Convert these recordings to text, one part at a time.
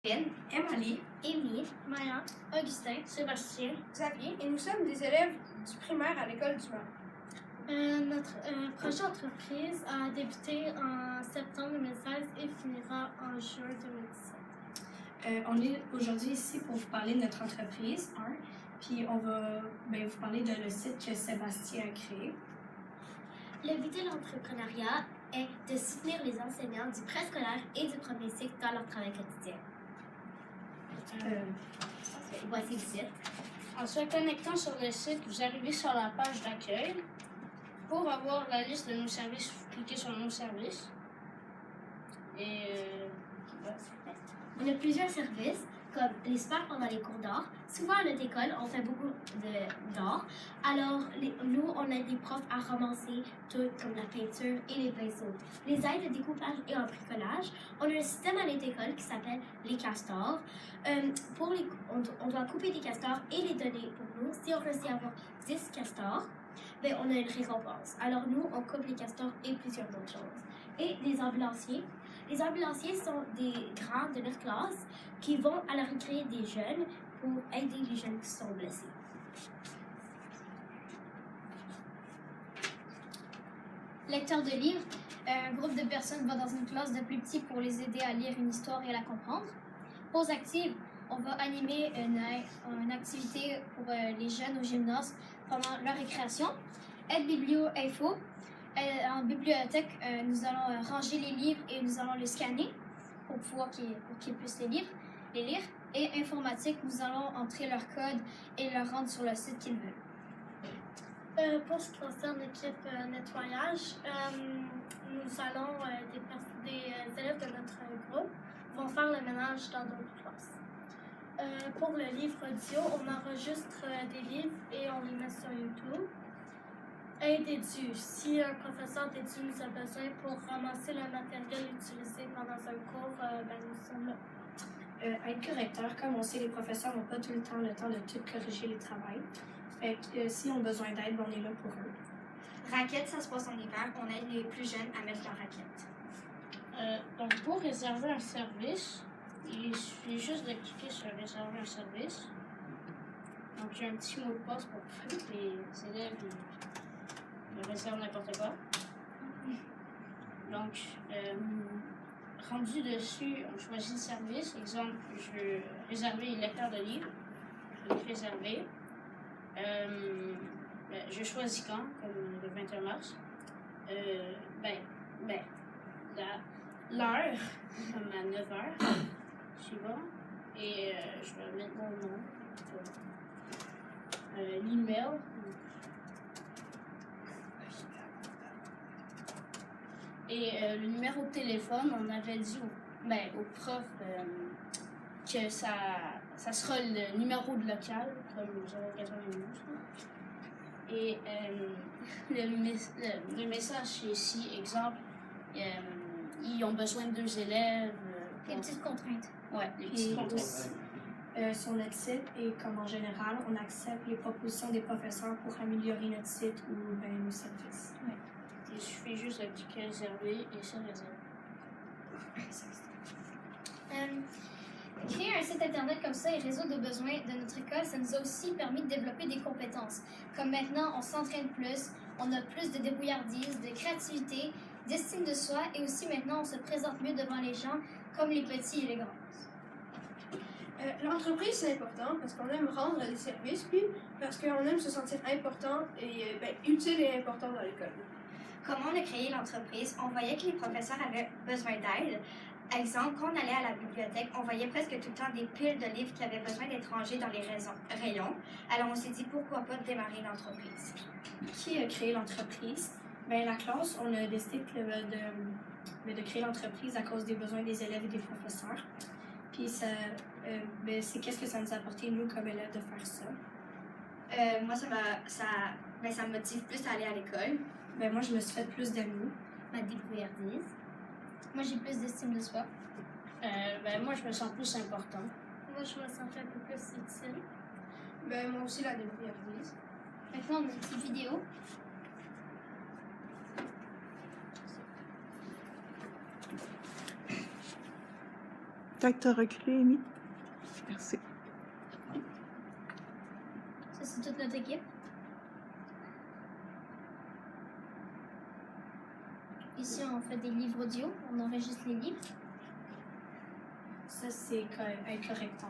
Emily, Émilie, Maya, Augustin, Sébastien, Xavier et nous sommes des élèves du primaire à l'école du Mans. Notre projet entreprise a débuté en septembre 2016 et finira en juin 2017. on est aujourd'hui ici pour vous parler de notre entreprise, puis on va vous parler de le site que Sébastien a créé. Le but de l'entrepreneuriat est de soutenir les enseignants du préscolaire et du premier cycle dans leur travail quotidien. Voici le site. En se connectant sur le site, vous arrivez sur la page d'accueil. Pour avoir la liste de nos services, vous cliquez sur nos services. Et On a plusieurs services, comme les sports pendant les cours d'art. Souvent à notre école, on fait beaucoup d'art. Alors, nous, on aide les profs à ramasser tout, comme la peinture et les pinceaux. Les aides de découpage et en bricolage. On a un système à notre école qui s'appelle les castors. On doit couper des castors et les donner pour nous. Si on réussit à avoir 10 castors, on a une récompense. Alors nous, on coupe les castors et plusieurs autres choses. Et les ambulanciers. Les ambulanciers sont des grands de notre classe qui vont à la récré des jeunes pour aider les jeunes qui sont blessés. lecteur de livres, un groupe de personnes va dans une classe de plus petits pour les aider à lire une histoire et à la comprendre. Pause active, on va animer une activité pour les jeunes au gymnase pendant leur récréation. Aide biblio-info. En bibliothèque, nous allons ranger les livres et nous allons les scanner pour pouvoir qu'ils puissent les lire. Et informatique, nous allons entrer leur code et leur rendre sur le site qu'ils veulent. Pour ce qui concerne l'équipe nettoyage, nous allons, des élèves de notre groupe vont faire le ménage dans d'autres classes. Pour le livre audio, on enregistre des livres et on les met sur YouTube. Aide édu. Si un professeur d'édu nous a besoin pour ramasser le matériel utilisé pendant un cours, nous sommes là. Être correcteur, comme on sait, les professeurs n'ont pas tout le temps de tout corriger les travails. Fait que s'ils ont besoin d'aide, on est là pour eux. Raquette, ça se passe en hiver. On aide les plus jeunes à mettre leur raquette. Donc, pour réserver un service, il suffit juste de cliquer sur réserver un service. Donc, j'ai un petit mot de passe pour que les élèves réservent n'importe quoi. Donc, rendu dessus, on choisit le service. Exemple, je veux réserver les lecteurs de livres. Je vais réserver. Je choisis quand, comme le 21 mars. L'heure, comme à 9h. Suivant. Et je vais mettre mon nom. L'email. Et le numéro de téléphone, on avait dit au prof que ça sera le numéro de local, comme 091. Et le message ici, exemple, ils ont besoin de 2 élèves. Des petites contraintes. Ouais, des petites contraintes. Aussi, sur notre site et comme en général, on accepte les propositions des professeurs pour améliorer notre site ou nos services. Ouais. Il suffit juste de cliquer réserver et c'est réservé. Créer un site internet comme ça et résoudre les besoins de notre école, ça nous a aussi permis de développer des compétences. Comme maintenant, on s'entraîne plus, on a plus de débrouillardise, de créativité, d'estime de soi et aussi maintenant, on se présente mieux devant les gens comme les petits et les grands. L'entreprise, c'est important parce qu'on aime rendre des services, puis parce qu'on aime se sentir important et utile et important dans l'école. Comment on a créé l'entreprise, on voyait que les professeurs avaient besoin d'aide. Exemple, quand on allait à la bibliothèque, on voyait presque tout le temps des piles de livres qui avaient besoin d'être rangés dans les rayons. Alors on s'est dit pourquoi pas démarrer l'entreprise. Qui a créé l'entreprise? La classe, on a décidé de créer l'entreprise à cause des besoins des élèves et des professeurs. Puis ça, c'est qu'est-ce que ça nous a apporté, nous, comme élèves, de faire ça? Moi, ça me motive plus à aller à l'école. Moi, je me suis fait plus d'amis. Ma débrouillardise. Moi, j'ai plus d'estime de soi. Moi, je me sens plus important. Moi, je me sens un peu plus utile. Moi aussi, la débrouillardise. Maintenant, on a une petite vidéo. Quand tu as reculé, Amy. Merci. Ça, c'est toute notre équipe. Ici, on fait des livres audio. On enregistre les livres. Ça, c'est un correcteur.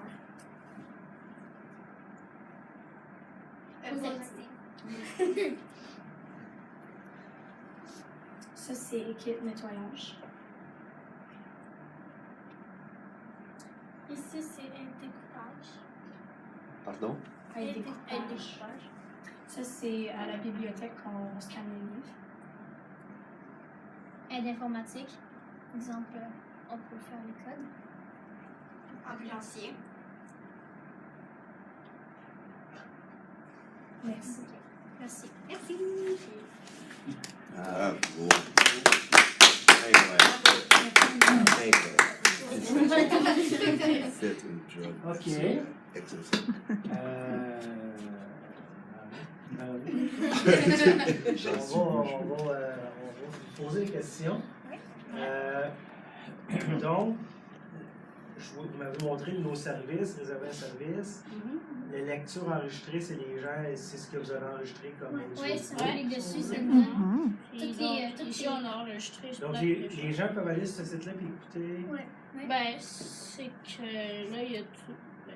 Ça, c'est équipe nettoyage. Ici, c'est un découpage. Pardon? Un découpage. Ça, c'est à la bibliothèque quand on scanne les livres. Aide informatique. Exemple, on peut faire les codes. Ambulancier. Merci. Merci. Merci. Ah, bon. C'est une job. OK. Exercice. J'en suis On va vous poser des questions. Donc, vous m'avez montré nos services, réserver un service. Les lectures enregistrées, c'est les gens, c'est ce que vous avez enregistré comme audio. Oui, si on clique dessus, c'est Mhm. dedans. Puis Toutes les- donc, ici, on a enregistré. Donc, plein les de choses. gens peuvent aller sur ce site-là et écouter. Ben, c'est que là, il y a tout. Ben,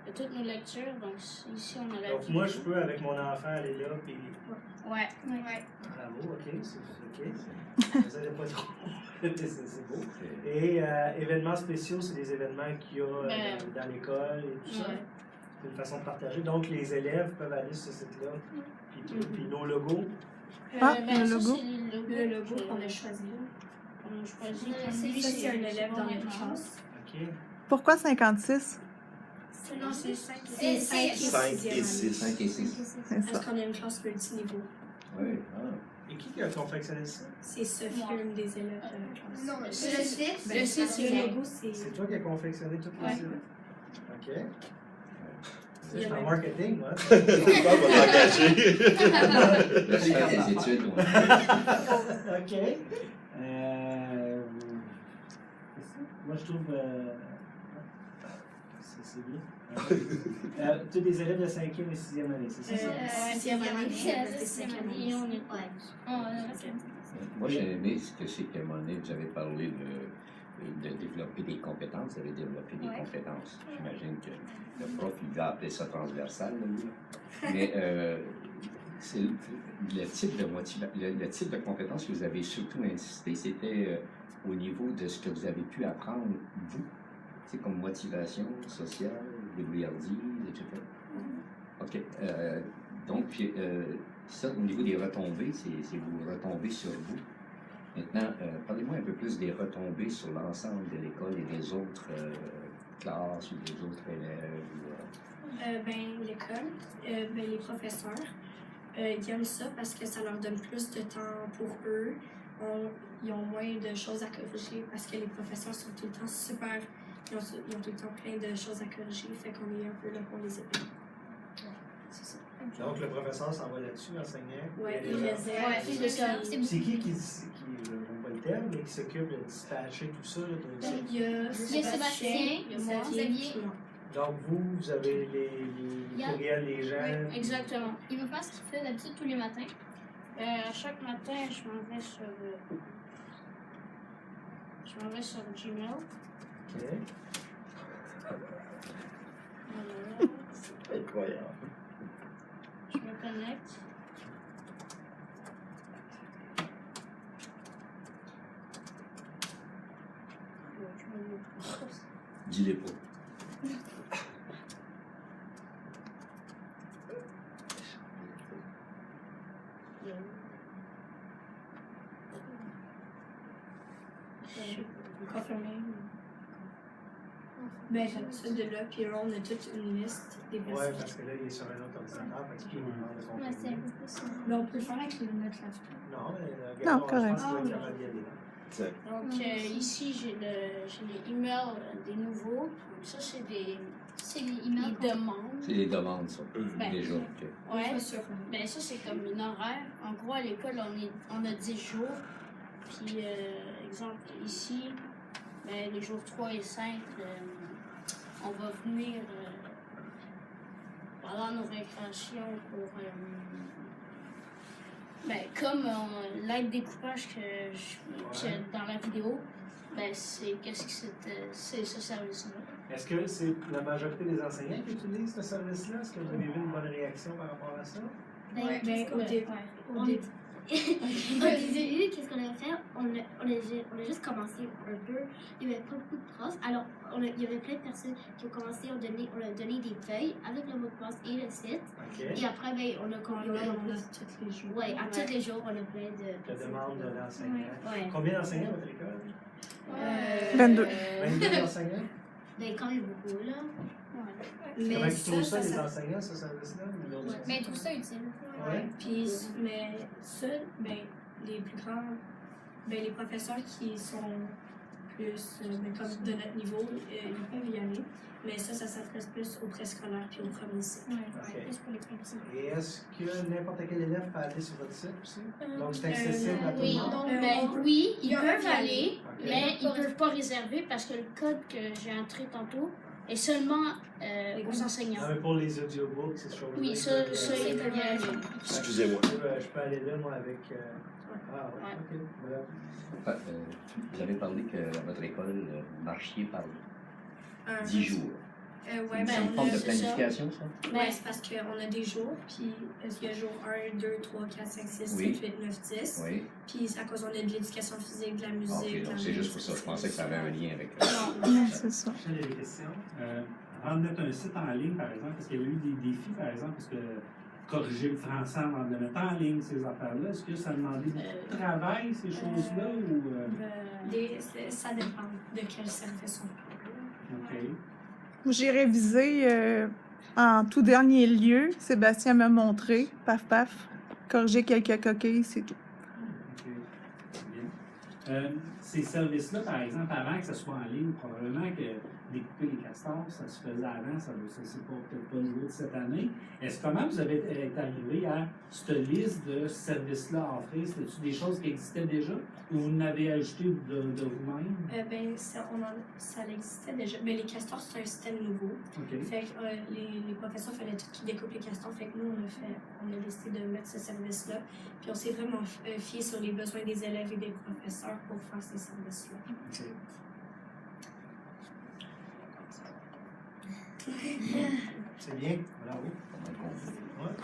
il y a toutes nos lectures, donc ici, on a la Donc, moi, je peux, avec mon enfant, aller là et. Ouais. Bravo, OK, c'est OK. Ça n'allait pas trop. C'est beau. Et événements spéciaux, c'est des événements qu'il y a dans l'école et tout ça. Ouais. C'est une façon de partager. Donc, les élèves peuvent aller sur ce site-là. Puis nos logos. Ah, ben, le ça, logo. c'est Le logo qu'on a choisi. On a choisi. Lui, c'est un élève dans notre classe. OK. Pourquoi 56? Non, c'est 5 C'est- et c'est- 5 et 6. 5 et 6. C'est ça. Parce qu'on a une classe multiniveau. Oui. Et qui a confectionné ça? C'est Sophie, une des élèves de la classe. Non, le site. Ben, Le site, le logo, c'est... C'est toi qui as confectionné toutes les Ouais. idées? OK. Il y C'est a en même- marketing, moi. Ça va t'engager. Je vais faire des études. moi. OK. Moi, je trouve. C'est bien. Tous des élèves de 5e et 6e année, c'est ça? Sixième année. c'est sixième année. Et on est Ouais. On Moi, j'ai aimé ce que c'est qu'à un moment donné, vous avez parlé de développer des compétences. Vous avez développé des Ouais. compétences. J'imagine que le prof, il va appeler ça transversal. Là, lui. Mais c'est le type le type de compétences que vous avez surtout insisté, c'était au niveau de ce que vous avez pu apprendre, vous, tu sais, comme motivation sociale, débrouillardise, etc. OK. Donc, puis, ça, au niveau des retombées, c'est vous retombez sur vous. Maintenant, parlez-moi un peu plus des retombées sur l'ensemble de l'école et des autres classes ou des autres élèves. Ben, l'école, ben, les professeurs, ils aiment ça parce que ça leur donne plus de temps pour eux. Ils ont moins de choses à corriger parce que les professeurs sont tout le temps super. Ils ont tout le temps plein de choses à corriger, fait qu'on est un peu là pour les aider. C'est ça. Donc, le professeur s'en va là-dessus, enseignant. Ouais, Et, ils réservent. Ouais, c'est ça. c'est qui, je ne vois pas le terme, mais qui s'occupe de dispatcher tout ça? Là, de- Il y a Sébastien, il y a moi, Xavier, Xavier. puis moi. Donc, vous avez les courriels des gens. Exactement. Il va faire ce qu'il fait d'habitude tous les matins. Chaque matin, je m'en vais sur. Je m'en vais sur Gmail. OK. Incroyable. Je me connecte. Dis-les pas. Confirmé. Ben, j'habitude de là, puis là, on a toute une liste des Oui, personnes. parce que là, il est sur un autre ordinateur, parce qu'il nous demande de Ouais, c'est un confirmer. peu plus. Mais on peut le faire avec notre laptop. Non, mais Non, regarde, correct. je pense qu'il va être capable d'y aller. Donc, ici, j'ai les emails des nouveaux. Donc, ça, c'est des C'est les emails. les demandes. C'est les demandes, ça. Ben, Déjà. OK. Ouais. Pas sûr. Ben, ça, c'est comme une horaire. En gros, à l'école, on a 10 jours. Puis, exemple, ici, ben, les jours 3 et 5, on va venir pendant nos récréations pour. Ben, comme l'aide découpage que dans la vidéo, ben, c'est ce service-là. Est-ce que c'est la majorité des enseignants qui utilisent ce service-là? Est-ce que vous avez vu une bonne réaction par rapport à ça? Ouais, ben, au début. Au début, qu'est-ce qu'on a fait? On a juste commencé un peu. Il n'y avait pas beaucoup de profs. Alors, il y avait plein de personnes qui ont commencé, on a donné des feuilles avec le mot de passe et le site. OK. Et après, ben, on a On a tous les jours. Oui, à tous les jours, on a plein de. La demande de l'enseignant. Ouais. Combien d'enseignants à votre école? 22. 22 enseignants? Ben, quand même beaucoup, là. Comment Mais ils trouvent ça, les ça- enseignants, ce service-là? ou d'autres Mais ils trouvent ça utile. Ouais. Puis, mais ça, ben, les plus grands, ben, les professeurs qui sont plus, ben, comme de notre niveau, ils peuvent y aller. Mais ça s'adresse plus aux préscolaires puis aux premiers cycles. OK. Juste pour les principes. Et est-ce que n'importe quel élève peut aller sur votre site aussi? Donc, c'est accessible à tout Oui, le monde? ben, oui, il y ils a peuvent un aller, OK. mais ils ne peuvent pas réserver parce que le code que j'ai entré tantôt est seulement aux enseignants. Ah, mais pour les audiobooks, ces choses-là. Oui, ça, ils peuvent y aller. Excusez-moi. Je peux aller là, moi, avec. Ah, ouais. Ouais. OK. Voilà. Vous avez parlé que à votre école, vous marchiez par Un- 10 jours. Ouais, C'est ben, une on forme a- de c'est ça. planification, ça? Ouais, c'est parce qu'on a des jours, puis il y a jour 1, 2, 3, 4, 5, 6, Oui. 7, 8, 9, 10. Oui. Puis à cause on a de l'éducation physique, de la musique. Ah, ok, de donc la c'est juste pour ça. Je pensais que ça avait un lien avec. C'est ça. Michel, il y a des questions? Avant de mettre un site en ligne, par exemple, parce qu'il y a eu des défis, par exemple, parce que corriger le français avant de le mettre en ligne, ces affaires-là, est-ce que ça demandait beaucoup de travail, ces choses-là, ou... Ça dépend de quel service on parle. OK. J'ai révisé en tout dernier lieu. Sébastien m'a montré, paf paf, corriger quelques coquilles, c'est tout. OK. Bien. Ces services-là, par exemple, avant que ça soit en ligne, probablement que découper les castors, ça se faisait avant, ça c'est peut-être pas nouveau de cette année. Comment vous avez été arrivé à cette liste de services-là à offrir? C'était-tu des choses qui existaient déjà ou vous n'avez ajouté de vous-même? Ben, ça existait déjà. Mais les castors, c'est un système nouveau. OK. Fait que les professeurs faisaient tout qui découpent les castors. Fait que nous, on a décidé de mettre ce service-là. Puis on s'est vraiment fié sur les besoins des élèves et des professeurs pour faire ces services-là. OK. C'est bien, bravo. Comment on dit? Ouais.